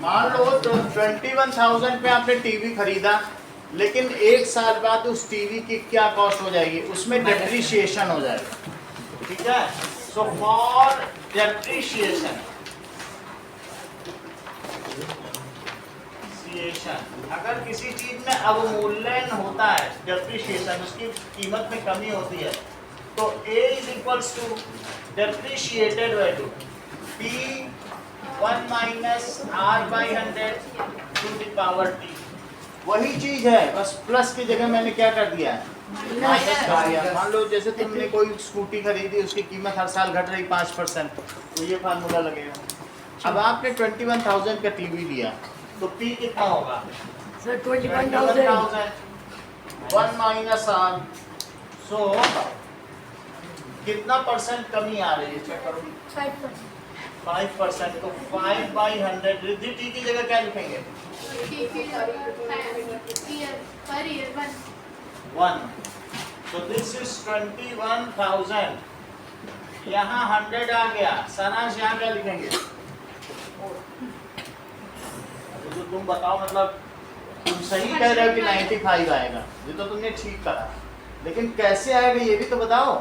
मान लो तो 21,000 पे आपने टीवी खरीदा, लेकिन एक साल बाद उस टीवी की क्या कॉस्ट हो जाएगी, उसमें डेप्रिसिएशन हो जाएगा। ठीक है, सो फॉर डेप्रिसिएशन अगर किसी चीज में अवमूल्यन होता है, डेप्रिसिएशन उसकी कीमत में कमी होती है, तो A is equals to depreciated value P1 minus R/100 to the power T। वही चीज है, बस प्लस की जगह मैंने क्या कर दिया है, माइनस कर दिया। मान लो जैसे तुमने कोई स्कूटी खरीदी, उसकी कीमत हर साल घट रही 5%, तो ये फार्मूला लगेगा। अब आपने 21,000 का टीवी लिया, तो P कितना होगा सर 21,000 1 माइनस R, सो कितना परसेंट कमी आ रही है, चेक करो 5%। तो 5/100 रिद्धि T की जगह क्या लिखेंगे 1। तो दिस इज 21,000, यहाँ 100 आ गया। सारांश यहाँ क्या लिखेंगे, तो तुम बताओ, मतलब तुम सही कह रहे हो कि 95 आएगा, ये तो तुमने ठीक करा, लेकिन कैसे आएगा ये भी तो बताओ।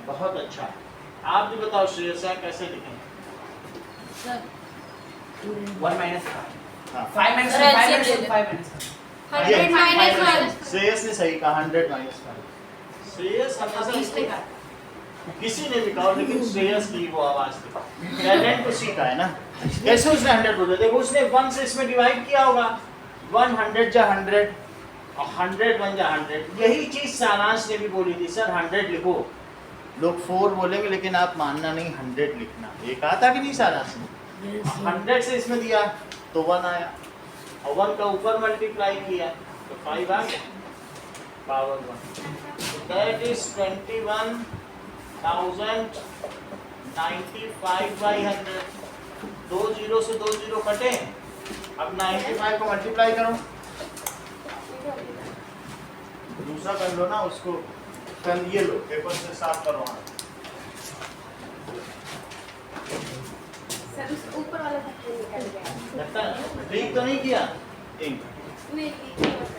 बहुत अच्छा, आप भी बताओ श्रेयस, कैसे लिखेंगे 1 माइनस हाँ 5 माइनस 5 माइनस श्रेयस ने सही कहा 100 माइनस 5। श्रेयस हमेशा किसी ने भी कहा, लेकिन श्रेयस की वो आवाज थी, टैलेंट उसी का है ना। कैसे उसने 100 बोला, देखो उसने 1 से इसमें डिवाइड किया होगा, 100 जा 100 और 100 1 जा 100। यही चीज सारांश ने भी बोली थी, सर 100 लिखो। लोग 4 बोलेंगे, लेकिन आप मानना नहीं, 100 लिखना। ये कहा था कि नहीं सारांश ने, 100 से इसमें दिया तो 1 आया, और 1 का ऊपर मल्टीप्लाई किया तो 5 आ गया, पावर 1। So that is 21,095/100। 2 0 से 2 0 कटे। अब 95 को मल्टीप्लाई करो, दूसरा कर लो ना उसको, कर ये लो, पेपर से साफ करो। सर उस ऊपर वाला निकल गया, लगता है ठीक तो नहीं किया, एक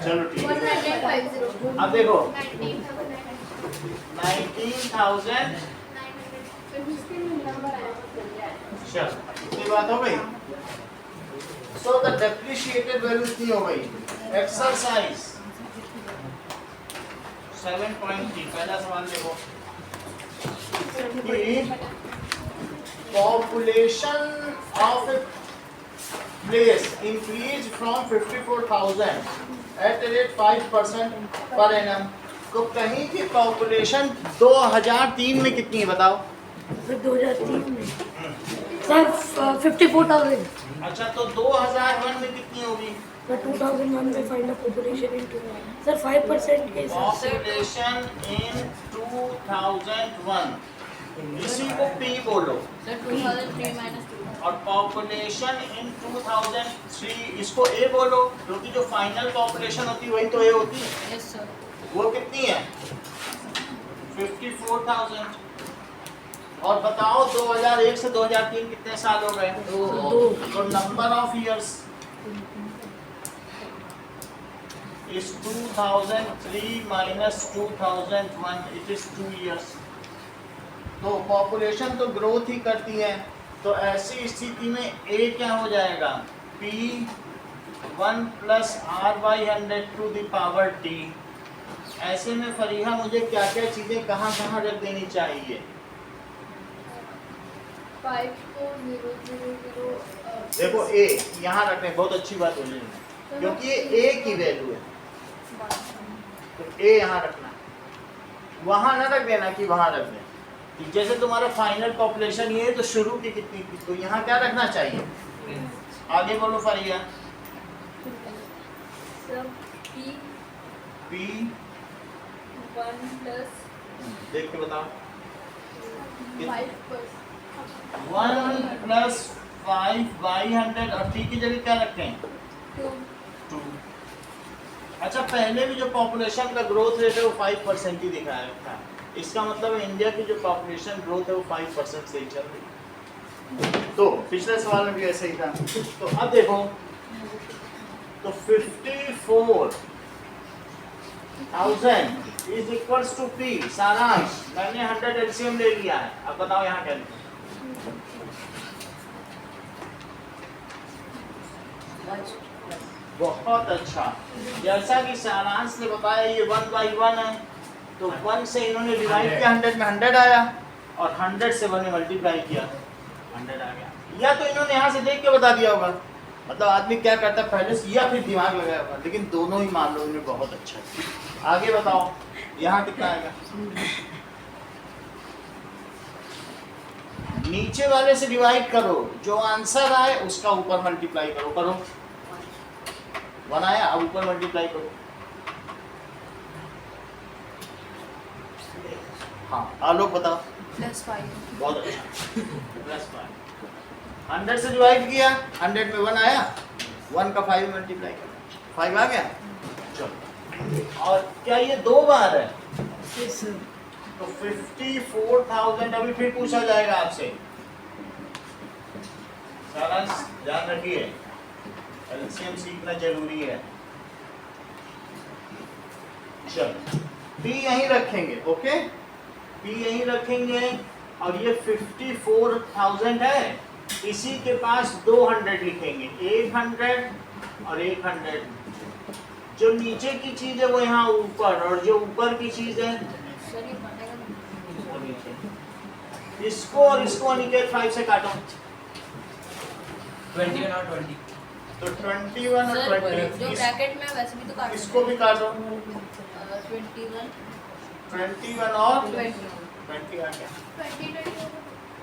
चलो ठीक है। अब देखो 19,000, चल इतनी बात हो गई। सो द डेप्रिशिएटेड वैल्यू इतनी हो गई। एक्सरसाइज 7.3 पहला सवाल देखो, population of a place increase from 54,000 at the rate 5% per annum. तो कहीं की पॉपुलेशन 2003 में कितनी है बताओ। सर 2003 में सर 54,000। अच्छा, तो 2001 में कितनी होगी सर 2001 में find the population in sir 5% के हिसाब से। पॉपुलेशन इन 2001, इसी को P बोलो। सर 2003 माइनस 2 और पॉपुलेशन इन 2003 इसको A बोलो, क्योंकि जो फाइनल पॉपुलेशन होती है वही तो A होती है। Yes sir. वो कितनी है 54,000। और बताओ 2001 से 2003 कितने साल हो गए, 2। तो number of years is 2003 minus 2001, it is 2 years। तो पॉपुलेशन तो ग्रोथ ही करती है, तो ऐसी स्थिति में A क्या हो जाएगा, P1 plus R/100 to the power T। ऐसे में फरीहा मुझे क्या क्या चीजें कहाँ कहाँ रख देनी चाहिए। 5 को 0 0 0 देखो A यहाँ रखने, बहुत अच्छी बात बोली, क्योंकि ये A की वैल्यू है, तो A यहाँ रखना, वहाँ ना रख देना कि वहाँ रख दें। जैसे तुम्हारा फाइनल पॉपुलेशन ये है, तो शुरू की कितनी थी, तो यहाँ क्या रखना चाहिए। आगे बोलो फरिया। P 1 plus देख के बताओ, 5 1 plus 5/100 और T की जगह क्या रखते हैं 2। अच्छा, पहले भी जो पॉपुलेशन का ग्रोथ रेट है वो 5% ही दिखाया था, इसका मतलब इंडिया की जो पॉपुलेशन ग्रोथ है वो 5% से ही चल रही है। तो पिछले सवाल में भी ऐसे ही था। तो अब देखो, तो 54,000 इज इक्वल्स टू P। सारांश, मैंने 100 एलसीएम ले लिया है। अब बताओ यहाँ क्या लिखूं? बहुत अच्छा। जैसा कि सारांश ने बताया ये 1/1 है, तो 1 से इन्होंने डिवाइड किया, 100 में 100 आया, और 100 से 1 ने मल्टीप्लाई किया, 100 आ गया। या तो इन्होंने यहाँ से देख के बता दिया होगा, मतलब आदमी क्या करता है पहले से, या फिर दिमाग लगाया होगा, लेकिन दोनों ही मान लो इन्हें बहुत अच्छा है। आगे बताओ यहाँ कितना आएगा? नीचे वाले से डिवाइड करो, जो आंसर आए उसका ऊपर मल्टीप्लाई करो। करो, 1 आया, अब ऊपर मल्टीप्लाई करो। हाँ, आलोक बताओ। +5 बहुत अच्छा, +5। 100 से डिवाइड किया, 100 में 1 आया, 1 का 5 मल्टीप्लाई करो, 5 आ गया। चलो, और क्या ये 2 बार है? तो 54,000 अभी फिर पूछा जाएगा आपसे। सारांश ध्यान रखिए, एलसीएम सीखना जरूरी है। चलो, P यहीं रखेंगे, ओके, P यहीं रखेंगे, और ये 54,000 है, इसी के पास 200 लिखेंगे, 800 और 800। जो नीचे की चीज है वो यहाँ ऊपर, और जो ऊपर की चीज है वो नीचे। इसको और इसको अनिकेत 5 से काटो। 21 और 20। तो 21 और 20, जो ब्रैकेट में वैसे भी तो काट इसको भी काटो। 21 और 20 आ गया। 20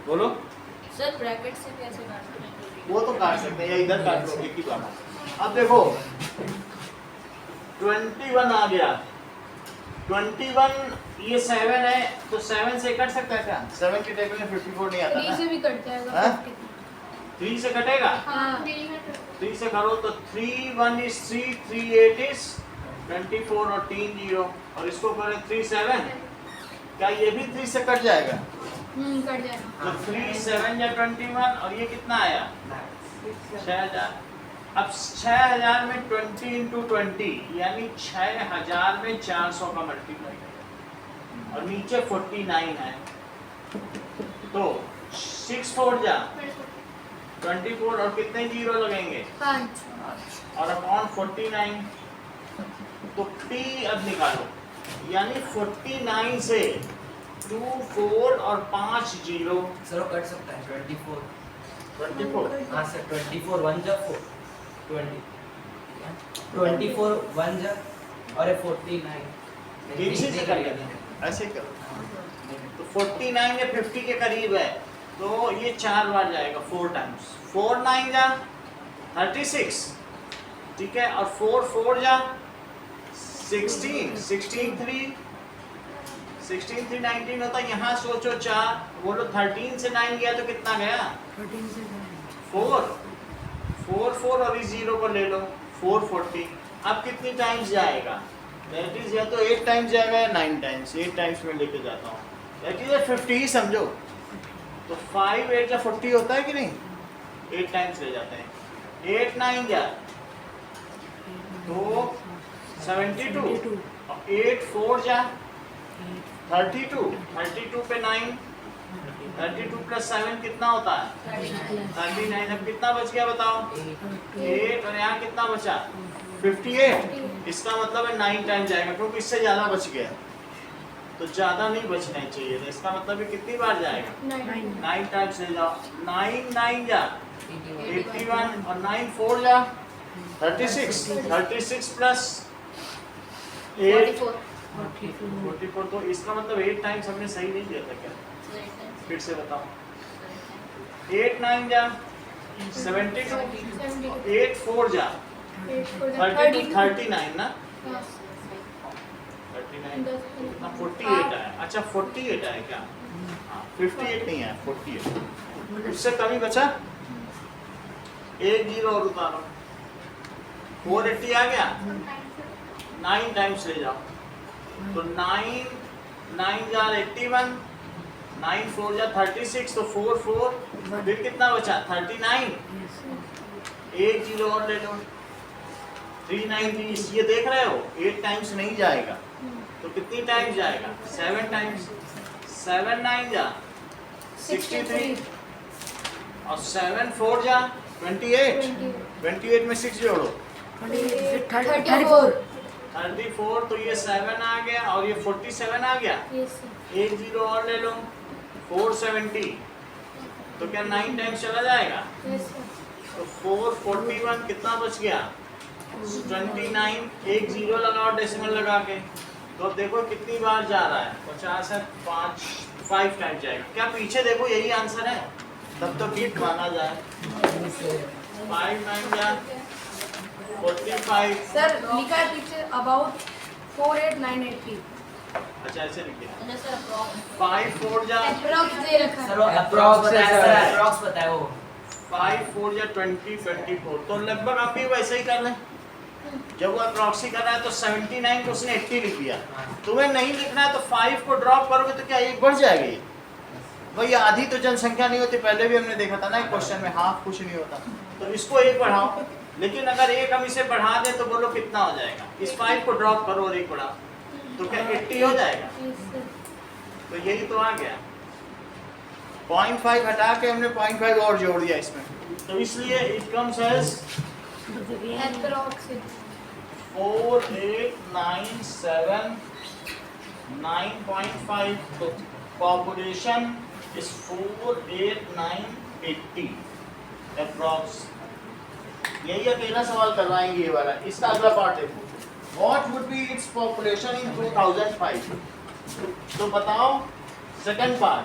बोलो, सर ब्रैकेट से कैसे काटते हैं? वो तो काट सकते हैं, या इधर काट लो, एक ही बात। अब देखो 21 आ गया, 21 ये 7 है, तो 7 से कट सकता है क्या? 7 के टेबल में 54 नहीं आता 3 ना? से भी कट जाएगा। हाँ? 3 से कटेगा? हाँ 3 से करो तो 3 1 is 3, 3 8 is 24 और 3 0, और इसको करें 3 7, क्या ये भी 3 से कट जाएगा? कट जाएगा। तो 3 7 या 21, और ये कितना आया? 6000। अब 6000 में 20 into 20 यानी 6000 में 400 का मल्टीप्लाई करें, और नीचे 49 है, तो 6 4 जा 24, और कितने जीरो लगेंगे? 5 और अपॉन 49, तो P अब निकालो, यानी 49 से 2 4 और 5 जीरो, सर वो कट सकता है 24। 24। हाँ सर 24 1 जा 4 20 24 1 जा और ये 49 इसी से कर लेते हैं, ऐसे ही करो। तो 49 या 50 के करीब है, तो ये 4 बार जाएगा, 4 टाइम्स। 4 9 जा 36, ठीक है, और 4 4 जा 16, 16 3 19 होता है। यहाँ सोचो 4, बोलो 13 से 9 गया तो कितना गया? 4 4 4, और इस 0 को ले लो, 440। अब कितनी टाइम्स जाएगा? दैट इज या तो 8 टाइम्स जाएगा या 9 टाइम्स। 8 टाइम्स में लेके जाता हूँ, दैट इज 50 ही समझो। तो 5 8 या 40 होता है कि नहीं? 8 टाइम्स ले जाते हैं। 8 9 जा तो 72, और 8 4 जा 32, 32 पे 9, 32 प्लस 7 कितना होता है? 39। अब कितना बच गया बताओ? 8, और यहाँ कितना बचा? 58। इसका मतलब है 9 टाइम जाएगा, क्योंकि इससे ज़्यादा बच गया, तो ज़्यादा नहीं बचना चाहिए था। इसका मतलब है कितनी बार जाएगा? 9 टाइम्स ले जाओ। 9 9 जा 81, और 9 4 जा 36, 36 प्लस 8 44। तो इसका मतलब 8 टाइम्स हमने सही नहीं दिया था क्या? फिर से बताओ। 8 9 जा 72, 8 4 जा 39 ना? 39 कितना? 48 आया। अच्छा 48 आया क्या? हाँ 58 नहीं आया, 48। उससे कमी बचा, 1 0 और उतारो, 480 आ गया। 9 टाइम्स ले जाओ, तो 9 9 जार 81, 9 4 जा 36, तो 4 4 फिर कितना बचा 39। एक जीरो और ले लो 390, ये देख रहे हो 8 टाइम्स नहीं जाएगा तो कितनी टाइम्स जाएगा 7 टाइम्स। 7 9 जा 63 और 7 4 जा 28। 28 में 6 जोड़ो 34 34, तो ये 7 आ गया और ये 47 आ गया। Yes, sir. एक जीरो और ले लो 470, तो क्या 9 टाइम्स चला जाएगा। Yes, sir. तो 441 कितना बच गया 29। एक जीरो लगाओ डेसिमल लगा के, तो अब देखो कितनी बार जा रहा है 50 है 5 टाइम्स जाएगा। क्या पीछे देखो यही आंसर है, तब तो ठीक माना जाए। 5 9 जा 45। सर लिखा है पीछे अबाउट 48980। अच्छा ऐसे लिखिए Yes, sir. Approx. 5 4 जा Approx दे रखा है. सर वो अप्रॉक्स बताया सर, अप्रॉक्स बताया वो 5 4 या 20 24, तो लगभग आप भी वैसे ही कर लें। जब वो अप्रॉक्सी कर रहा है तो 79 को उसने 80 लिख दिया। तुम्हें नहीं लिखना है तो 5 को ड्रॉप करोगे तो क्या एक बढ़ जाएगी। वही आधी तो जनसंख्या नहीं होती, पहले भी हमने देखा था ना एक क्वेश्चन में, हाफ कुछ नहीं होता। तो इसको एक बढ़ाओ, लेकिन अगर एक हम इसे बढ़ा दें तो बोलो कितना हो जाएगा। इस 5 को ड्रॉप करो और एक बढ़ाओ तो क्या 80 हो जाएगा। Yes, sir. तो यही तो आ गया। 0.5 हटा के हमने 0.5 और जोड़ दिया इसमें, तो इसलिए इट कम्स एज Approx. 4897 9.5, तो पॉपुलेशन इज 48980 अप्रॉक्स। यही अकेला सवाल करवाएंगे ये वाला। इसका अगला पार्ट देखो, what would be its population in 2005। तो बताओ सेकंड पार्ट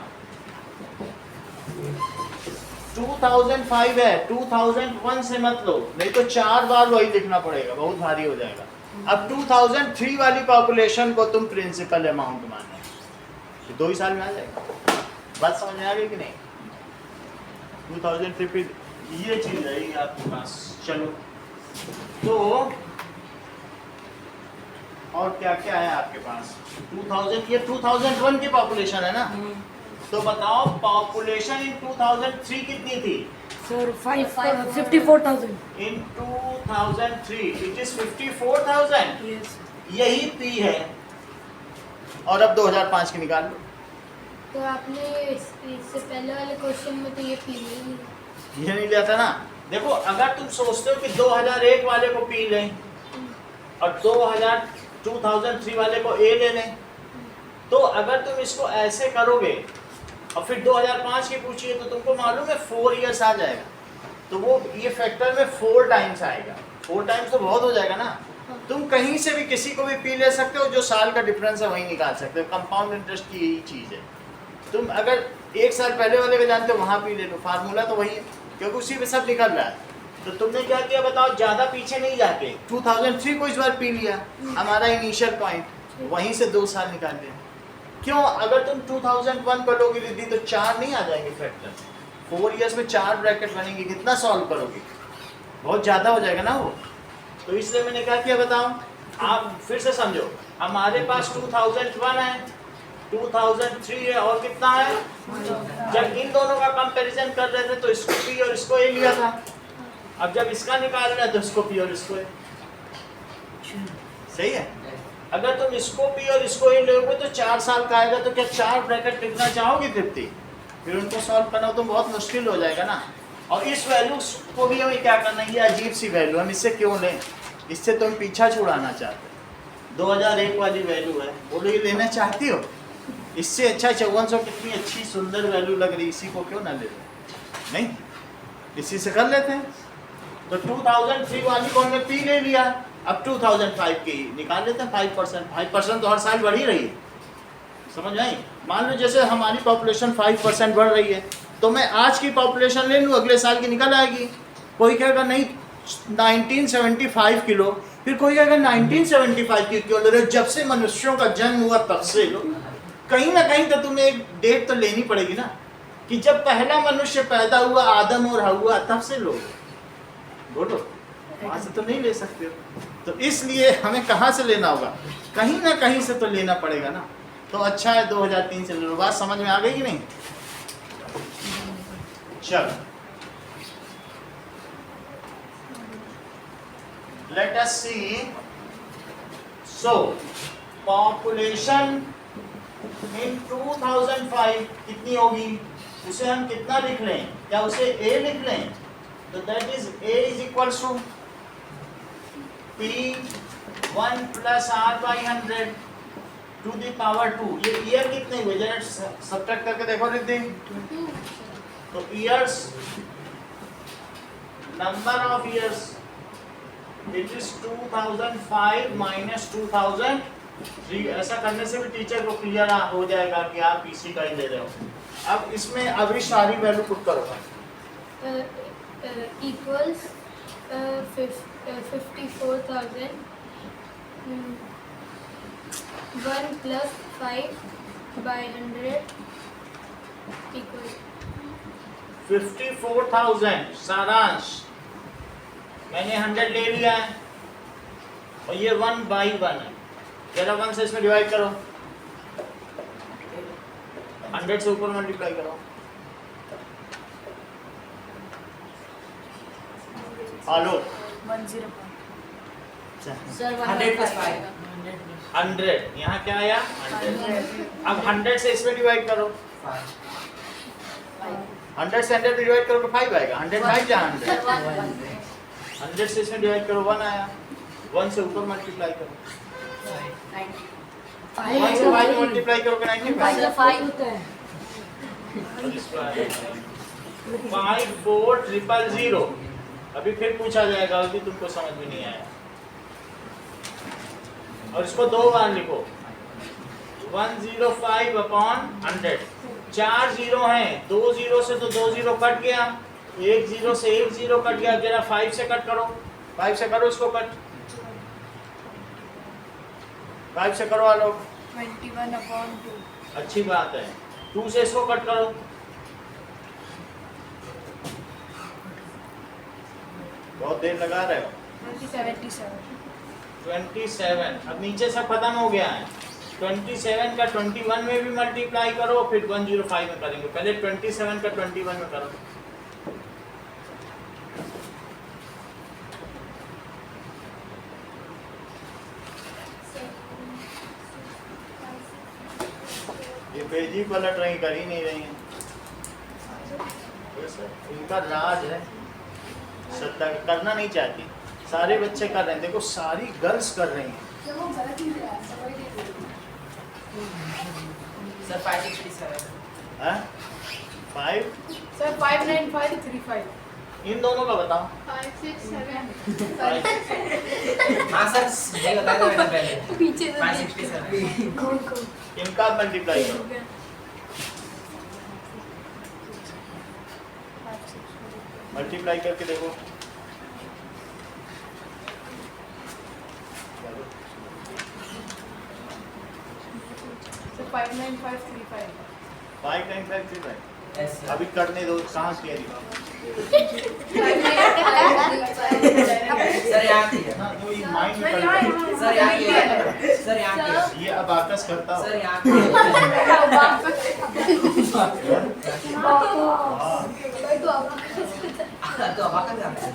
2005 है, 2001 से मत लो, नहीं तो 4 बार वही लिखना पड़ेगा, बहुत भारी हो जाएगा। अब 2003 वाली पॉपुलेशन को तुम प्रिंसिपल अमाउंट मानना है, तो 2 ही साल में आ जाएगा। बात समझ में आ गई कि नहीं। 2003 फिर ये चीज रहेगी आपके पास। चलो तो और क्या क्या है आपके पास 2000, ये 2001 की पॉपुलेशन है ना। तो बताओ पॉपुलेशन इन 2003 कितनी थी। Sir 54,000। In 2003 it is 54,000। Yes यही पी है। और अब 2005 की निकाल लो। तो आपने इससे पहले वाले क्वेश्चन में तो ये पी ली। ये नहीं लिया था ना। देखो अगर तुम सोचते हो कि 2001 वाले को पी लें और 2003 वाले को ए ले लें, तो अगर तुम इसको ऐसे करोगे और फिर 2005 की पूछिए तो तुमको मालूम है 4 इयर्स आ जाएगा। तो वो ये फैक्टर में 4 टाइम्स आएगा। 4 टाइम्स तो बहुत हो जाएगा ना। तुम कहीं से भी किसी को भी पी ले सकते हो, जो साल का डिफरेंस है वही निकाल सकते हो। कंपाउंड इंटरेस्ट की यही चीज़ है। तुम अगर 1 साल पहले वाले को जानते हो वहाँ पी ले लो, फार्मूला तो वही है, क्योंकि उसी पे सब निकल रहा है। तो तुमने क्या किया बताओ, ज़्यादा पीछे नहीं जाके 2003 को इस बार पी लिया, हमारा इनिशियल पॉइंट, वहीं से 2 साल निकाल लिया। क्यों, अगर तुम 2001 को लोगे दीदी तो 4 नहीं आ जाएंगे फैक्टर। 4 इयर्स में 4 ब्रैकेट बनेंगे, कितना सॉल्व करोगे, बहुत ज़्यादा हो जाएगा ना वो। तो इसलिए मैंने क्या किया बताओ, आप फिर से समझो। हमारे पास 2001 है, 2003 है और कितना है। जब इन दोनों का कंपैरिजन कर रहे थे तो इसको पी और इसको ए लिया था। अब जब इसका निकाल रहे हैं तो इसको पी और इसको ए। सही है। अगर तुम इसको पी और इसको ए लोगे तो 4 साल का आएगा, तो क्या 4 ब्रैकेट लिखना चाहोगे तृप्ति, फिर उनको सॉल्व करना तो बहुत मुश्किल हो जाएगा ना। और इस वैल्यू को भी हमें क्या करना है, ये अजीब सी वैल्यू, हम इससे क्यों लें, इससे तुम पीछा छुड़ाना चाहते हो। 2001 वाली वैल्यू है, बोलो ये लेना चाहती हो, इससे अच्छा 5400 कितनी अच्छी सुंदर वैल्यू लग रही, इसी को क्यों ना ले लो। नहीं, इसी से कर लेते हैं। तो 2003 वाली को हमने पी ले लिया, अब 2005 की निकाल लेते हैं। 5% तो हर साल बढ़ ही रही है, समझ आई। मान लो जैसे हमारी पॉपुलेशन 5% बढ़ रही है, तो मैं आज की पॉपुलेशन ले लूँ, अगले साल की निकल आएगी। कोई कहेगा नहीं 1975 किलो, फिर कोई कहेगा 1975 की क्यों ले रहे हो, जब से मनुष्यों का जन्म हुआ तब से लो। कहीं ना कहीं तो तुम्हें एक डेट तो लेनी पड़ेगी ना, कि जब पहला मनुष्य पैदा हुआ आदम और हव्वा, तब से लो। बोलो, वहाँ से तो नहीं ले सकते हो। तो इसलिए हमें कहाँ से लेना होगा, कहीं ना कहीं से तो लेना पड़ेगा ना। तो अच्छा है 2003 से ले लो। बात समझ में आ गई कि नहीं? चलो let us C. So population in 2005 कितनी होगी? उसे हम कितना लिख लें? क्या उसे a लिख लें? तो that is a is equal to p1 plus r by 100 to the power 2। ये ईयर कितने हुए? जरा सब्ट्रैक्ट करके देखो रिद्धि। तो years, number of years, it is 2005 minus 2003। ऐसा करने से भी टीचर को क्लियर हो जाएगा कि आप पीसी का ही ले रहे हो। अब इसमें अभी सारी वैल्यू पुट करो। Equals 54,000 1 plus 5 by 100 equals 54,000। सारांश मैंने 100 ले लिया है और ये 1 बाई 1 है। जरा 1 से इसमें डिवाइड करो, 100 से ऊपर मल्टीप्लाई करो। हेलो 100 plus 5 100, यहाँ क्या आया 100। अब 100 से इसमें डिवाइड करो, 100 से 100 डिवाइड करो तो 5 आएगा। 100 5 जहाँ 100 से इसमें डिवाइड करो 1 आया। 1 से ऊपर मल्टीप्लाई करो, 1 से 5 मल्टीप्लाई करो 95। 54,000। अभी फिर पूछा जाएगा, अभी तुमको समझ में नहीं आया। और इसको 2 बार लिखो, 105 अपॉन 100। 4 जीरो हैं, 2 जीरो से तो 2 जीरो कट गया, 1 जीरो से 1 जीरो कट गया। जरा 5 से कट करो, 5 से करो इसको कट, 5 से करो आलो 21/2। अच्छी बात है। 2 से इसको कट करो, बहुत देर लगा रहे हो। 27। अब नीचे सब खत्म हो गया है। 27 का 21 में भी मल्टीप्लाई करो, फिर 105 में करेंगे। पहले 27 का 21 में करो। ये पेज ही पलट रही, कर ही नहीं रही है। इनका राज है, सत्ता करना नहीं चाहती। सारे बच्चे कर रहे हैं, देखो सारी गर्ल्स कर रही हैं। सर 567 हैं? 5 सर 59535। इन दोनों का बताओ। 5 6 7 हाँ सर ये बता दो मैंने पहले पीछे से 567 कौन कौन? इनका मल्टीप्लाई करो। मल्टीप्लाई करके देखो। सर 59535। 59535। यस सर अभी करने दो, कहाँ किया सर यहाँ किया ना तो ये माइंड में सर, पड़ यहाँ, गया। यहाँ। सर यहाँ किया सर यहाँ किया ये अब आकस करता हो। सर यहाँ किया तो अब आकर जाते हैं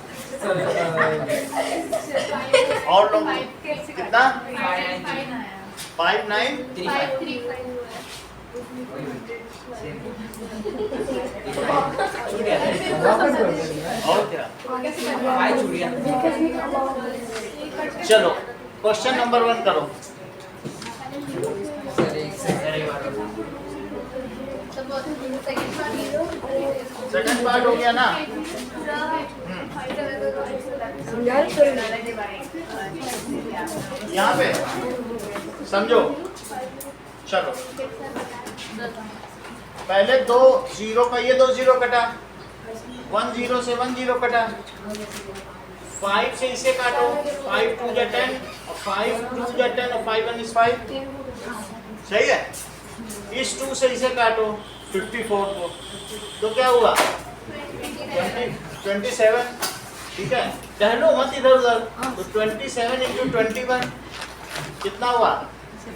और लोग कितना? 59 और क्या? चलो क्वेश्चन नंबर 1 करो। सेकंड पार्ट हो गया ना? यहाँ पे समझो। चलो पहले 2 जीरो का ये 2 जीरो कटा, 1 जीरो से 1 जीरो कटा, 5 से इसे काटो, 5 2 जा 10 और 5 2 जा 10 और 5 1 is 5। सही है। इस 2 से इसे काटो 54 को, तो क्या हुआ 27। ठीक है, टहलो मत इधर उधर। तो 27 into 21 कितना हुआ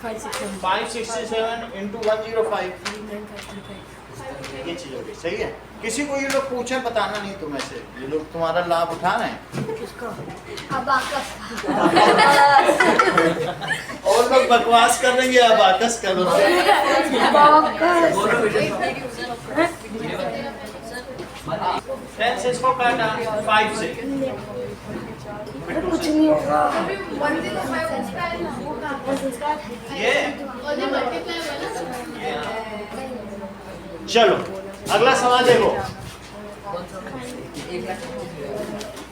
567 into 105, ये चीज हो गई। सही है। किसी को ये लोग पूछे बताना नहीं तुम्हें से, ये लोग तुम्हारा लाभ उठा रहे हैं। किसका? और लोग बकवास कर रहे हैं, अब आकस करो। बाकस। 10 से इसको काटा 5 से, अरे कुछ नहीं होगा। ये चलो अगला सवाल देखो।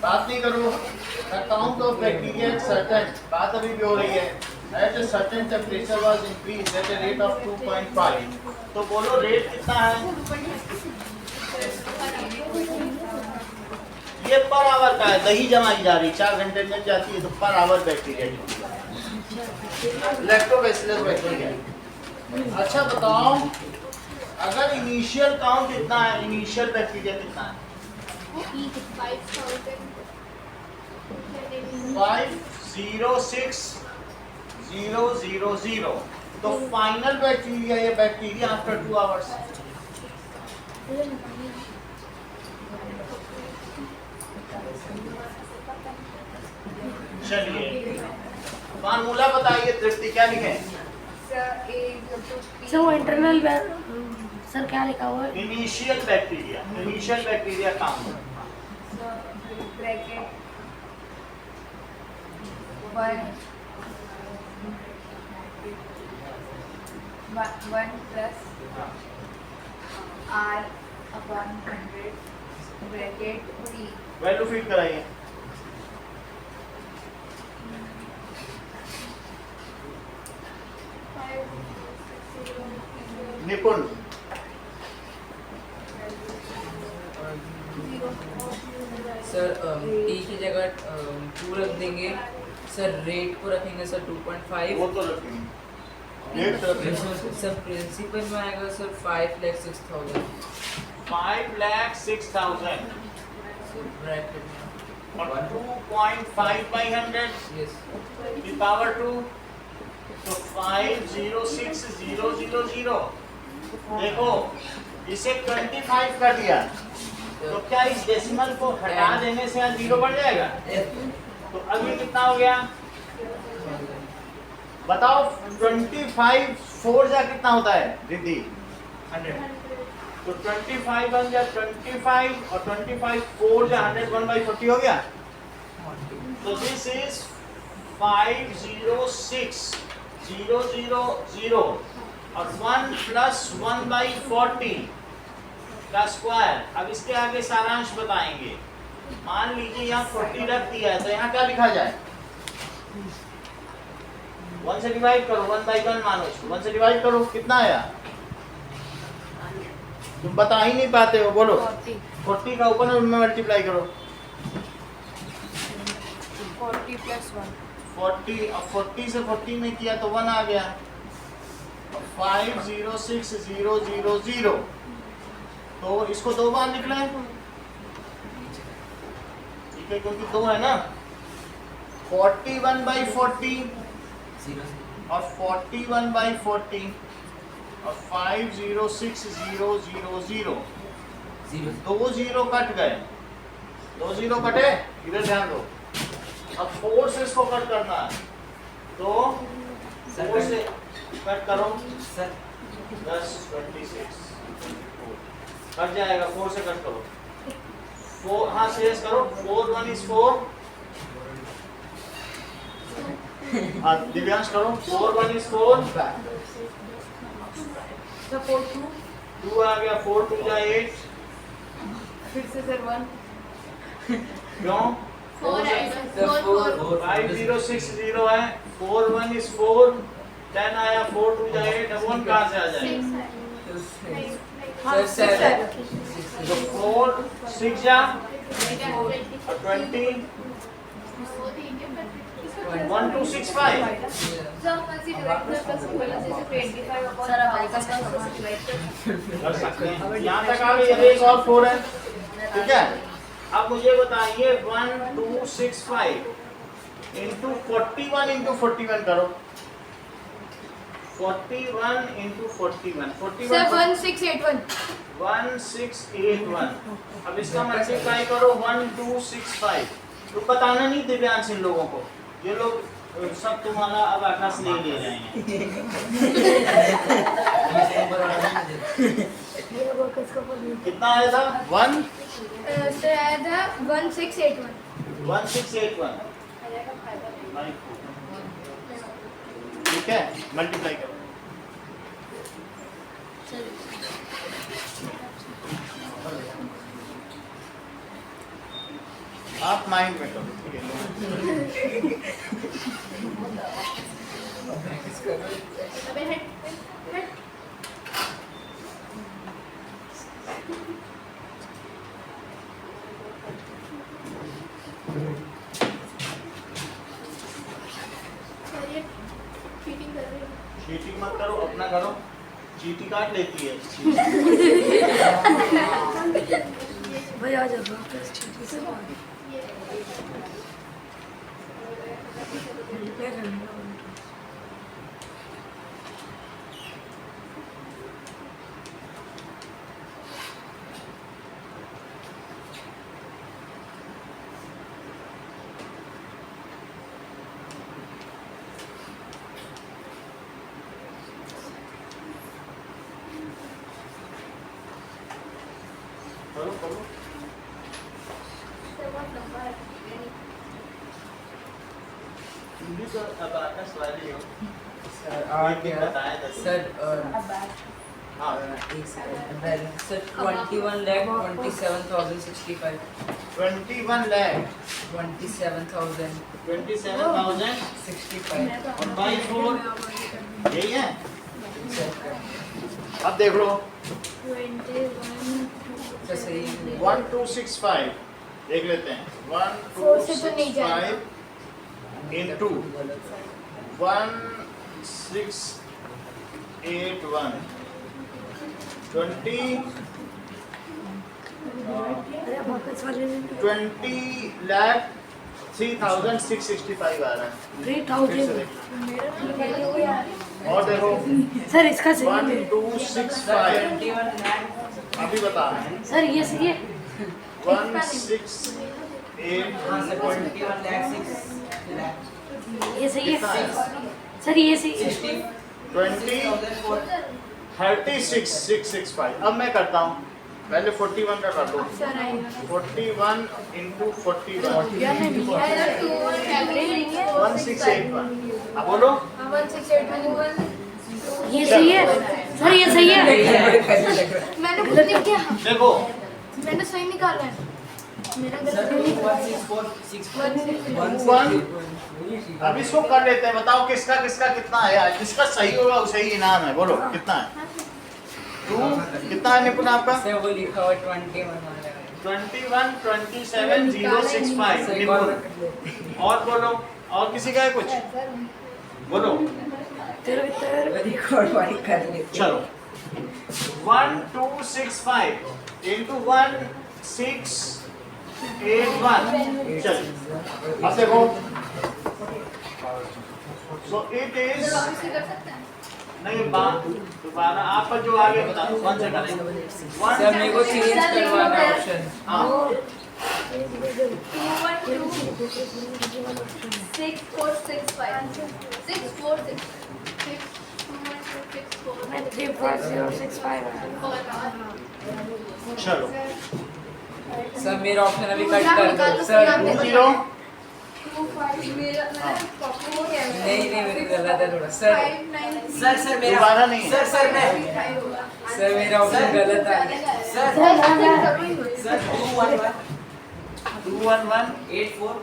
बात नहीं करो। Account of bacteria at certain, बात अभी भी हो रही है। At a certain temperature was increased at a rate of 2.5, तो बोलो रेट कितना है? ये पर आवर का है, दही जमाई जा रही 4 घंटे में जाती है, तो per hour bacteria lactobacillus bacteria. अच्छा बताओ, अगर इनिशियल काउंट कितना है, इनिशियल बैक्टीरिया कितना है? 506000, तो फाइनल बैक्टीरिया ये बैक्टीरिया आफ्टर 2 आवर्स। चलिए फार्मूला बताइए तृप्ति, क्या लिखे? सर वो इंटरनल सर क्या लिखा हुआ है? Initial bacteria count. Bracket 1 plus R upon 100 bracket 3। Value feed कराइए। निपुण सर टी की जगह 2 रख देंगे सर, रेट को रखेंगे सर 2.5, वो तो रखेंगे। रेट तो रखेंगे। सर प्रिंसिपल में आएगा सर 5,06,000 5,06,000 ब्रैकेट में और 2.5 by 100 यस की पावर 2, तो 5,06,000। देखो इसे 25 कर दिया, तो क्या इस डेसिमल को हटा देने से यहाँ 0 बढ़ जाएगा? तो अभी कितना हो गया बताओ? 25 4 जा कितना होता है दीदी? 100। तो 25 बन जा 25 और 25 4 जा 100, 1/40 हो गया। तो दिस इज 506,000 और 1 प्लस 1/40 का स्क्वायर। अब इसके आगे सारांश बताएंगे। मान लीजिए यहाँ 40 रख दिया है, तो यहाँ क्या लिखा जाए? 1 से डिवाइड करो, 1/1 मानो इसको, 1 से डिवाइड करो, कितना आया? तुम बता ही नहीं पाते हो, बोलो। 40 का ऊपर में मल्टीप्लाई करो। 40 प्लस 1 40, अब 40 से 40 में किया तो 1 आ गया। 506,000, तो इसको 2 बार लिख लें, ठीक है, क्योंकि 2 है ना। 41/40 और 41/40 और 506,000, 2 0 कट गए, 2 0 कटे, इधर ध्यान दो। अब 4 से इसको कट करना है, तो 4 से कट करो सर 10 26 कट जाएगा। 4 से कट करो, 4 हाँ शेष करो। 4 1 is 4, हाँ दिव्यांश करो। 4 1 is 4, सपोर्ट 2 आ गया, 4 2 जा 8, फिर से सर 1 क्यों? 4 आएगा, 4 5060 है, 4 1 is 4, 10 आया, 4 2 जा 8, अब 1 कहाँ से आ जाएगा? सर 7 तो 4 6 जा 20, 1265। कर सकते हैं। यहाँ तक आ गई, एक और 4 है, ठीक है। अब मुझे बताइए 1265 इंटू 41 इंटू 41 करो, 41 into 41 सर 1681 1681। अब इसका मल्टीप्लाई करो 1265। तो बताना नहीं दिव्यांश इन लोगों को, ये लोग सब तुम्हारा अब आकाश ले ले जाएंगे। कितना आया था? 1 सर आया था 1681 1681। ठीक है, मल्टीप्लाई करो। आप माइंड में करो, ठीक है? अबे हट हट सर ये चीटिंग कर रहे हो। चीटिंग मत करो, अपना करो। चीटी काट लेती है। भाई आ जाओ वापस चीटी से बाहर। रिप्लाई करने का करो करो। सर व्हाट नंबर तुम भी तो अब आकाश वाले हो। सर आपने बताया था सर हाँ एक सेकंड सर 21 लाख 27,065 21 लाख 27,065 27,065 और बाई 4 यही है। अब देख लो 1265 देख लेते हैं। 1265 into 1681 20 अरे वापस वाले ने 20 लाख 3,665 आ रहा है। 3000 और देखो सर इसका सही है 1265 21 लाख अभी बता रहे हैं सर ये सही है 168 हाँ सर 21 लाख 6 लाख ये सही कितना है है? सर ये सही है 20 36,665। अब मैं करता हूँ, पहले 41 का कर लो। 41 into 41 1681। अब बोलो 1681 ये सही है सर ये सही है मैंने कुछ नहीं किया, देखो मैंने सही निकाला है। मेरा गलत नहीं। 21 अब इसको कर लेते हैं। बताओ किसका किसका कितना है आज? जिसका सही होगा उसे ही इनाम है। बोलो कितना है? 2 कितना है निपुण आपका? सर वो लिखा हुआ 21 वाला है 21 27065 निपुण। और बोलो, और किसी का है कुछ? बोलो तेरे भीतर रिकॉर्ड वाली कर लेते चलो 1265 into 1681 चलो अब देखो सो इट इज इससे कर सकते हैं। नहीं दोबारा आपका जो आगे बता दो कौन से करेंगे सर मेरे को चेंज करवाना है ऑप्शन हाँ मैं 35065 चलो सर मेरा ऑप्शन अभी कट कर दो सर 20 नहीं मेरे गलत है थोड़ा सर सर मेरा दोबारा नहीं है। सर मेरा ऑप्शन गलत आ गया सर 211 211 84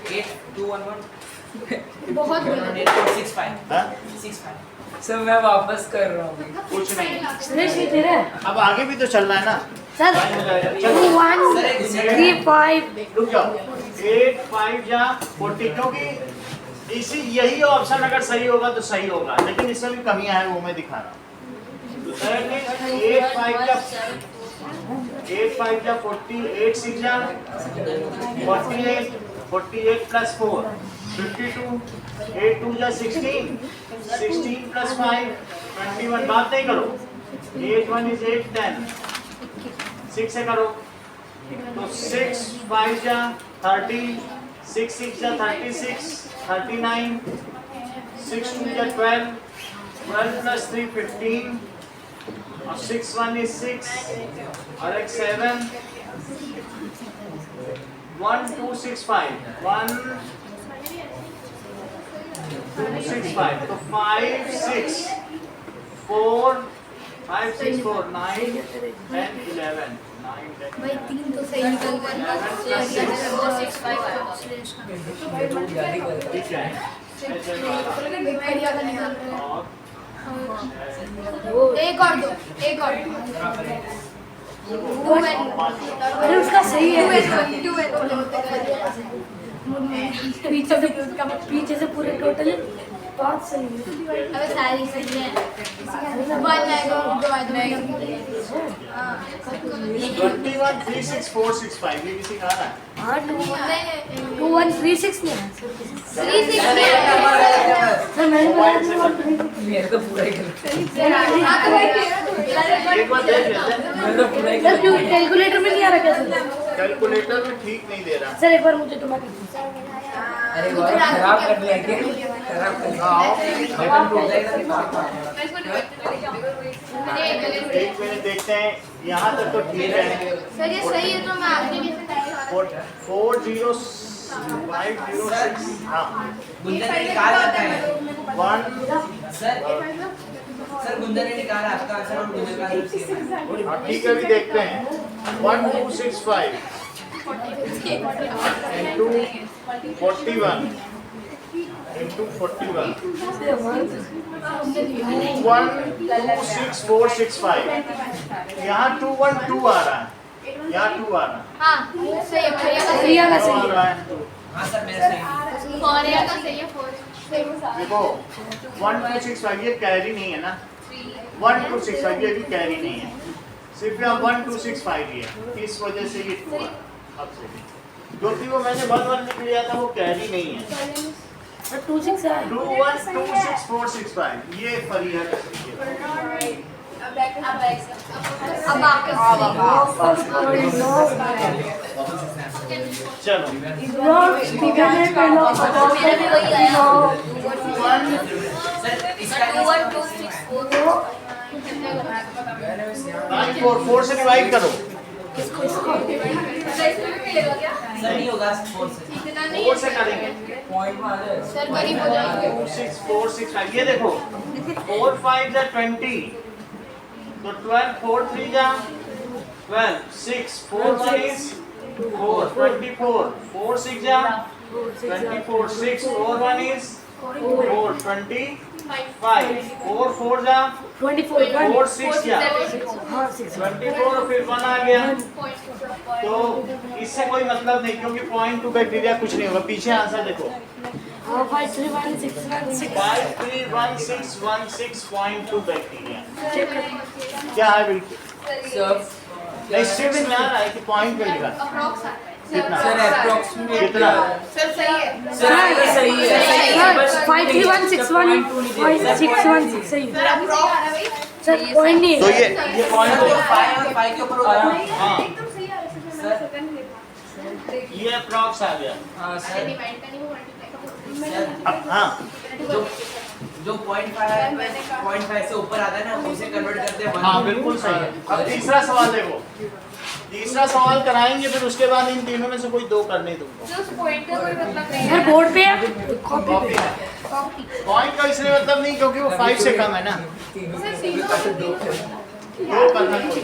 8211 बहुत गलत। 8465 हाँ? 65 सर मैं वापस कर रहा हूँ कुछ नहीं सुरेश ये तेरा है अब आगे भी तो चलना है ना सर चलो 2135 रुक जाओ 85 या 40 क्योंकि इसी यही ऑप्शन अगर सही होगा तो सही होगा लेकिन इसमें भी कमियां हैं वो मैं दिखा रहा हूँ तो 85 या 40 8 6 या 48 48 plus 4 52 8 2 जा 16 16 plus 5 21 बात नहीं करो 8 1 is 8 10 6 से करो तो 6 5 जा 30 6 6 जा 36 39 6 2 जा 12 12 plus 3 15 और 6 1 is 6 और एक 7 1 2 6 5 1 2 6 5 तो 5 6 4 5 6 4 9 10 11 9 10 भाई 3 तो सही निकल गए 4 6 5 ठीक है एक और दो अरे उसका सही है 2 पीछे से पूरे टोटल 5 सही है। अबे सारी सही है 1 आएगा हां 21 3 6 4 6 5 ये किसी का आ रहा है हाँ 2 1 3 6 नहीं है सर 3 6 है सर मैंने मोबाइल से कर मेरे तो पूरा ही गलत एक बार देख लेते हैं मेरे तो पूरा ही सर गलत क्यों कैलकुलेटर में नहीं आ रहा क्या सर कैलकुलेटर में ठीक नहीं दे रहा सर एक बार मुझे घुमा के अरे वाह खराब कर लिया क्या खराब कर लिया बटन टूट जाएगा एक मिनट देखते हैं यहाँ तक तो ठीक है सर ये सही है तो मैं आगे भी 4 0 5 0 6 हाँ गुंजन ने निकाल रखा है 1 सर गुंजन ने निकाला आपका आंसर और गुंजन का आंसर सेम है हाँ ठीक है अभी देखते हैं 1 2 6 5 into 41 into 41 1 2 6 4 6 5 यहाँ 2 1 2 आ रहा है यहाँ 2 आ रहा है हां सही है प्रिया का दो आ सही रहा है हां सर मेरा सही है कोरिया का सही है 4 देखो 1 2 6 5 ये कैरी नहीं है ना 1 2 6 5 ये भी कैरी नहीं है सिर्फ यहाँ 1 2 6 5 ही है इस वजह से ये 2 अब से जो कि वो मैंने 1 1 लिख लिया था वो कैरी नहीं है सर 2 6 है 2 1 2 6 4 6 5 ये फरिया का सही है अब आपके चलो मेरा भी वही आया 1 सर इसका 1 2 6 4 9 4 4 से डिवाइड करो सर नहीं होगा 4 से 4 से करेंगे पॉइंट में आ जाए सर करीब हो जाएंगे 2 6 4 6 5 ये देखो 4 5 जा 20 तो 12 4 3 जा 12 6 4 1 is 4 24 4 6 जा 24 6 4 1 is 4 25 4 4 जा 24 4 6 जा हाँ 6 24 और फिर 1 आ गया तो इससे कोई मतलब नहीं क्योंकि 0.2 बैक्टीरिया कुछ नहीं होगा पीछे आंसर देखो 5 3 1 6 1 6 531616.2 बैक्टीरिया क्या है बिल्कुल सर नहीं 6 में आ रहा है कि पॉइंट पे लिखा है? अप्रॉक्स कितना सर अप्रॉक्सिमेट कितना सर सही है सर ये सही है बस 5 3 1 6 1 5 6 1 6 सही सर अप्रॉक्स सर पॉइंट नहीं तो है ये पॉइंट तो 5 और 5 के ऊपर होगा हाँ एकदम सही आ रहा है सर ये अप्रॉक्स आ गया हां सर डिवाइड करनी वो मल्टीप्लाई सर अब हाँ जो 0.5 से ऊपर आता है ना उसे कन्वर्ट करते हैं हाँ बिल्कुल सही है अब तीसरा सवाल देखो तीसरा सवाल कराएंगे फिर उसके बाद इन तीनों में से कोई दो करने दूंगा जो उस पॉइंट का कोई मतलब नहीं सर है बोर्ड पे है कॉपी है पॉइंट का इसलिए मतलब नहीं क्योंकि वो 5 से कम है ना दो करना कोई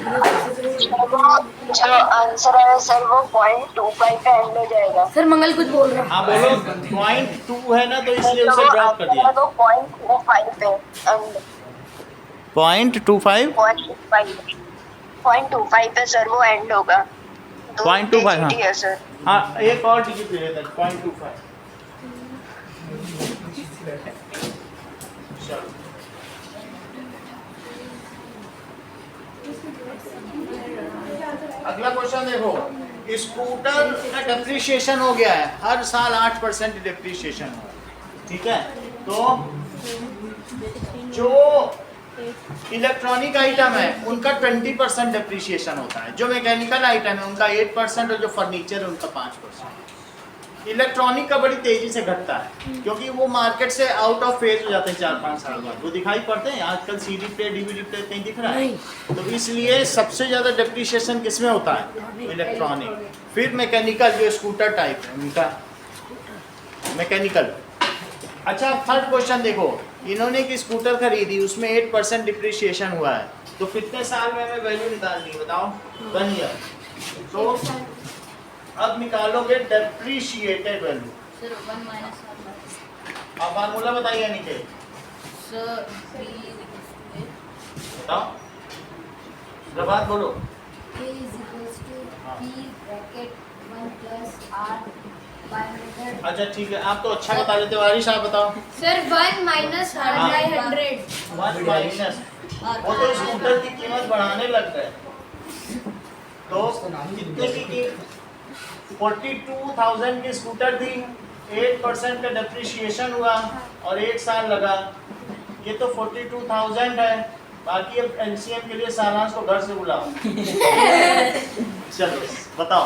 जो आंसर है सर वो 0.25 पे एंड हो जाएगा सर मंगल कुछ बोल रहा हाँ बोलो 0.2 है ना तो इसलिए उसे ड्रॉप कर दिया तो 0.25 पे एंड 0.25 0.25 पे सर वो एंड होगा 0.25 हाँ। digit ही है सर हाँ एक और डिजिट ले लेते हैं 0.25 चलो अगला क्वेश्चन देखो, स्कूटर का डेप्रिसिएशन हो गया है, हर साल 8% डेप्रिसिएशन हो रहा है, ठीक है। तो जो इलेक्ट्रॉनिक आइटम है उनका 20% डेप्रिसिएशन होता है, जो मैकेनिकल आइटम है उनका 8% और जो फर्नीचर है उनका 5%। इलेक्ट्रॉनिक का बड़ी तेजी से घटता है क्योंकि वो मार्केट से आउट ऑफ फेज हो जाते हैं 4-5 साल बाद, वो दिखाई पड़ते हैं आजकल सीडी प्लेट डीवीडी प्लेट कहीं दिख रहा है, तो इसलिए सबसे ज़्यादा डेप्रिसिएशन किसमें होता है, इलेक्ट्रॉनिक। फिर मैकेनिकल जो स्कूटर टाइप है उनका मैकेनिकल। अच्छा थर्ड क्वेश्चन देखो, इन्होंने एक स्कूटर खरीदी उसमें 8% डिप्रिसिएशन हुआ है, तो कितने साल में हमें वैल्यू निकालनी है बताओ, 1 ईयर। तो अब निकालोगे depreciated value. Sir 1 minus R आप फार्मूला बताइए निके, सर बताओ प्रभात बोलो। K is equals to P bracket 1 plus R by 100। अच्छा ठीक है, आप तो अच्छा बता लेते हो, आरिश आप बताओ। सर 1 माइनस R हाँ। by 100। 1 माइनस, वो तो स्कूटर की कीमत बढ़ाने लग गए, तो कितने की 42,000 की स्कूटर थी, 8% का डेप्रिसिएशन हुआ और 1 साल लगा, ये तो 42,000 है। बाकी अब एलसीएम के लिए सालांश को घर से बुलाओ। चलो बताओ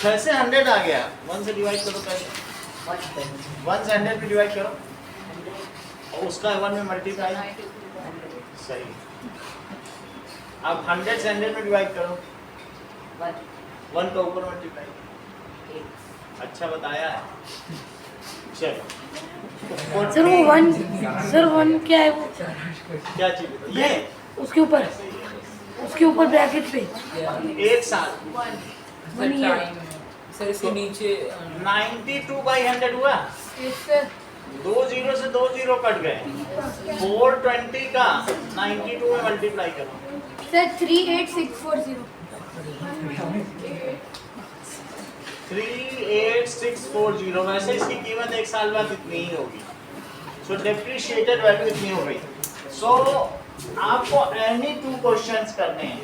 कैसे 100 आ गया, 1 से डिवाइड करो पहले, 1 से 100 पे डिवाइड करो और उसका 1 में मल्टीप्लाई, सही। अब 100 से 100 में डिवाइड करो, 1 का ऊपर मल्टीप्लाई, अच्छा बताया है। चलो सर वो 1, सर 1 क्या है वो, क्या चीज है? ये उसके ऊपर ब्रैकेट पे 1 साल 1 ईयर। सर इसके नीचे 92/100 हुआ, Yes sir। 2 0 से 2 0 कट गए, 420 का 92 में मल्टीप्लाई करो, सर 38640। 38640, वैसे इसकी कीमत 1 साल बाद इतनी ही होगी, सो डेप्रिशिएटेड वैल्यू इतनी हो गई। सो आपको एनी 2 क्वेश्चंस करने हैं,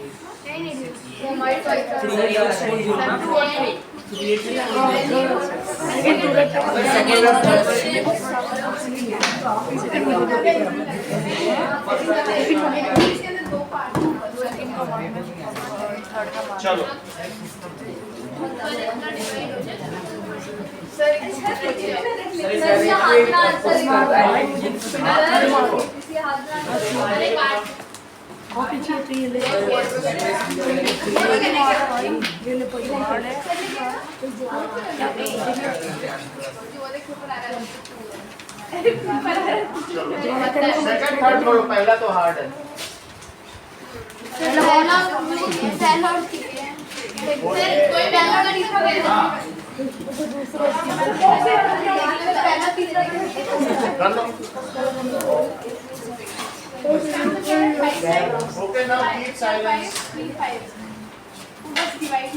चलो कॉपी चाहिए तो ये ले ले सेकंड थर्ड करो, पहला तो हार्ड है। कर लो। Okay, now keep silence. बस डिवाइड